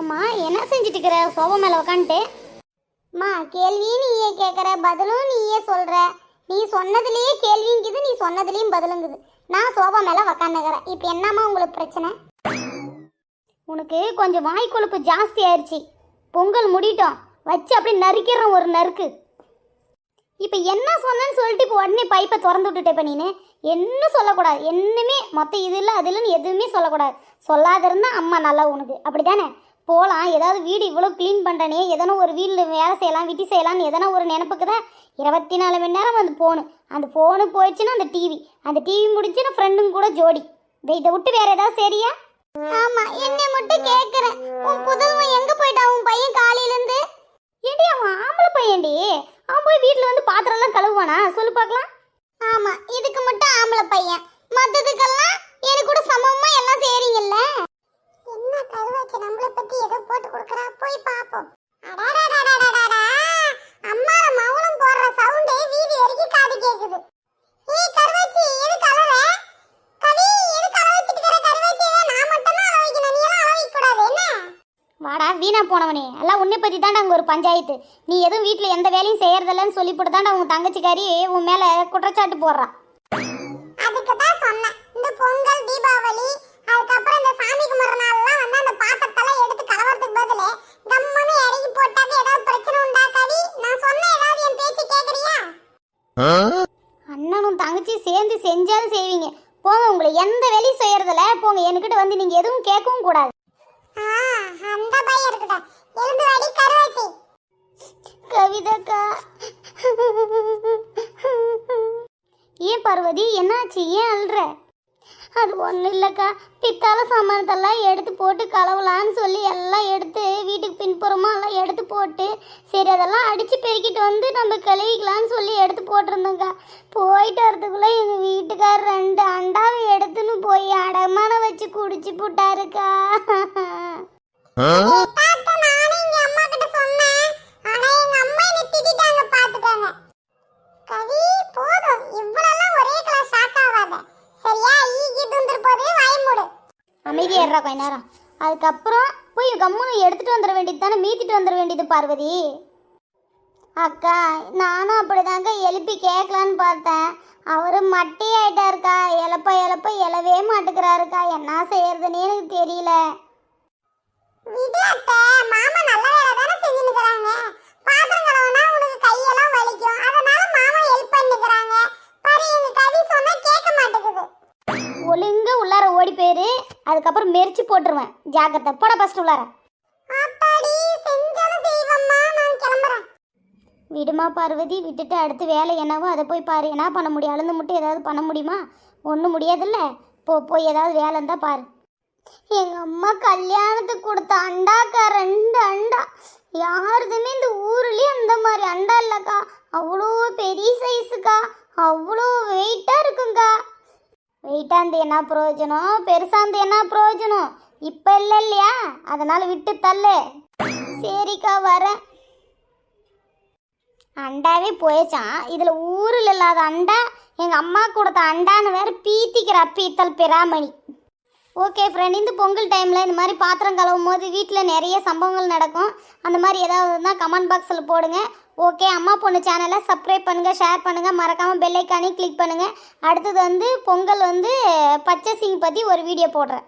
அம்மா என்ன செஞ்சுட்டு இருக்கிற சோபா மேலே உக்காந்துட்டு? அம்மா கேள்வியும் நீயே கேட்குற, பதிலும் நீயே சொல்கிற. நீ சொன்னதுலேயே கேள்விங்குது, நீ சொன்னதுலேயும் பதிலுங்குது. நான் சோபா மேலே உக்காந்துக்கிறேன். இப்போ என்னம்மா உங்களுக்கு பிரச்சனை? உனக்கு கொஞ்சம் வாய் கொழுப்பு ஜாஸ்தி ஆயிடுச்சு. பொங்கல் முடிட்டோம் வச்சு அப்படி நறுக்கிறோம் ஒரு நறுக்கு. இப்போ என்ன சொன்னேன்னு சொல்லிட்டு இப்போ உடனே பைப்பை திறந்து விட்டுட்டே. இப்போ நீனு என்ன சொல்லக்கூடாது, என்னமே மொத்தம் இது இல்லை அது இல்லைன்னு எதுவுமே சொல்லக்கூடாது. சொல்லாத இருந்தால் அம்மா நல்லா உனக்கு, அப்படி தானே? போகலாம், ஏதாவது வீடு இவ்வளோ க்ளீன் பண்ணுறனே, எதனா ஒரு வீட்டில் வேலை செய்யலாம், விட்டி செய்யலாம்னு எதனா ஒரு நினப்புக்கு தான் 24 மணி நேரம் அந்த ஃபோனு. அந்த ஃபோனு போயிடுச்சுன்னா அந்த டிவி முடிச்சுன்னா ஃப்ரெண்டுங்க கூட ஜோடி. இதை விட்டு வேற ஏதாவது சரியா? ஆமாம், என்னை மட்டும் கேட்குறேன். உன் புதல்வன் எங்கே போயிட்டான் உன் பையன் காலையிலேருந்து? ஏண்டி அவன் ஆம்பளை பையன்டி, அவன் போய் வீட்டில் வந்து பாத்திரம்லாம் கழுவுவானா சொல்லு பார்க்கலாம்? ஆமாம், இதுக்கு மட்டும் ஆம்பளை பையன், மற்றதுக்கெல்லாம் எனக்கு கூட சமமாக எல்லாம் செய்கிறீங்கல்ல. என்ன கருவாச்சு நம்மளை பற்றி ஏதோ போட்டு கொடுக்குறா, போய் பார்ப்போம். அம்மா மவுளம் போடுற சவுண்டே வீதி வரைக்கும் காது கேட்குது. ஏய் கருவாச்சி, எது கலர? கவி, எது கலர வச்சிட்டு இருக்கற? கருவாச்சி, நான் மட்டும் தான் அளவைக்கணும், நீ எல்லாம் அளவைக்க கூடாது என்ன? வாடா வீணா போனவனே, எல்லாம் உன்னை பற்றி தாண்டா அங்கே ஒரு பஞ்சாயத்து. நீ எதுவும் வீட்டில் எந்த வேலையும் செய்யறதில்லன்னு சொல்லி போட்டு தாண்டா உன் தங்கச்சிக்காரி உன் மேலே குற்றச்சாட்டு போடுறான். அதுக்கு தான் சொன்னேன், இந்த பொங்கல் தீபாவளி அதுக்கப்புறம் இந்த சாமி கும்பிட்ற நாள்லாம் வந்து அந்த பாத்திரத்தெல்லாம் எடுத்து கலவரத்துக்கு பதில் கம்மனு இறங்கி போட்டாக்க ஏதாவது பிரச்சனை உண்டா கவி? நான் சொன்ன ஏதாவது என் பேச்சு கேட்குறியா? அண்ணனும் தங்கச்சி சேர்ந்து செஞ்சாலும் செய்வீங்க போங்க. உங்களை எந்த வேலையும் செய்யறதில்ல போங்க. என்கிட்ட வந்து நீங்கள் எதுவும் கேட்கவும் கூடாது. அந்த பையன் இருக்கட்டும், எழுந்து வாடி கருவாச்சி. கவிதக்கா. ஏன் பார்வதி, என்னாச்சு, ஏன் அழுற? அது ஒன்றும் இல்லைக்கா, பித்தாள சாமானத்தெல்லாம் எடுத்து போட்டு கலவலான்னு சொல்லி எல்லாம் எடுத்து வீட்டுக்கு பின்புறமாக எல்லாம் எடுத்து போட்டு சரி அதெல்லாம் அடித்து பெருக்கிட்டு வந்து நம்ம கழுவிக்கலான்னு சொல்லி எடுத்து போட்டிருந்தோங்க்கா. போயிட்டு வரதுக்குள்ளே எங்கள் வீட்டுக்கார் 2 அண்டாவை எடுத்துன்னு போய் அடமான வச்சு குடிச்சு போட்டாருக்கா. கவி போதும், இவ்வளவு ஒரே கிளாஸ் ஷாக் ஆகாத சரியா? ஈகி துந்துற போதே வாய் மூடு. அமைதியா இருடா கொஞ்ச நேரம். அதுக்கப்புறம் போய் கம்முன்னு எடுத்துட்டு வந்துட வேண்டியது தானே, மீத்திட்டு வந்துட வேண்டியது பார்வதி. அக்கா நானும் அப்படிதாங்க எழுப்பி கேட்கலான்னு பார்த்தேன். அவரு மட்டி ஆயிட்டாருக்கா, எழப்ப எழவே மாட்டுக்கிறாருக்கா. என்ன செய்யறதுன்னு எனக்கு தெரியல. மாமா நல்ல வேலை தானே செஞ்சுக்கிறாங்க. பாத்திரம் கழுவுனா உனக்கு கையெல்லாம் வலிக்கும், அதனால மாமா ஹெல்ப் பண்ணிக்கிறாங்க. பாரு எங்க கவி சொன்னா கேட்க மாட்டேங்குது. ஒழுங்கா உள்ளார ஓடி போயிரு, அதுக்கப்புறம் மெரிச்சு போட்டுருவேன். ஜாக்கிரதை, போட ஃபர்ஸ்ட் உள்ளார. அப்பாடி செஞ்சாலும் செய்வம்மா, நான் கிளம்புறேன். விடுமா பார்வதி, விட்டுட்டு அடுத்து வேலை என்னவோ அதை போய் பாரு. என்ன பண்ண முடியும்? அழுந்து மட்டும் ஏதாவது பண்ண முடியுமா? ஒன்றும் முடியாதுல்ல. போய் ஏதாவது வேலை இருந்தால் பாரு. எங்கள் அம்மா கல்யாணத்துக்கு கொடுத்த அண்டாக்கா 2 அண்டா. யாருதுமே இந்த ஊர்லேயே அந்த மாதிரி அண்டா இல்லைக்கா. அவ்வளோ பெரிய சைஸுக்கா, அவ்வளோ வெயிட்டாக இருக்குங்கக்கா. வெயிட்டாக இருந்து என்ன பிரயோஜனம், பெருசாக இருந்து என்ன பிரயோஜனம்? இப்போ இல்லை இல்லையா, அதனால் விட்டு தள்ளு. சரிக்கா வரேன். அண்டாவே போயிச்சான், இதில் ஊரில் இல்லாத அண்டா எங்கள் அம்மா கொடுத்த அண்டான்னு வேறு பீத்திக்கிறா பீத்தல் பிராமணி. ஓகே ஃப்ரெண்ட், இந்த பொங்கல் டைமில் இந்த மாதிரி பாத்திரம் கழுவும் போது வீட்டில் நிறைய சம்பவங்கள் நடக்கும். அந்த மாதிரி ஏதாவது இருந்தால் கமெண்ட் பாக்ஸில் போடுங்க. ஓகே, அம்மா பொண்ணு சேனலை சப்ஸ்கிரைப் பண்ணுங்கள், ஷேர் பண்ணுங்கள், மறக்காமல் பெல் ஐக்கானையும் கிளிக் பண்ணுங்கள். அடுத்தது வந்து பொங்கல் வந்து பர்ச்சேசிங் பற்றி ஒரு வீடியோ போடுறேன்.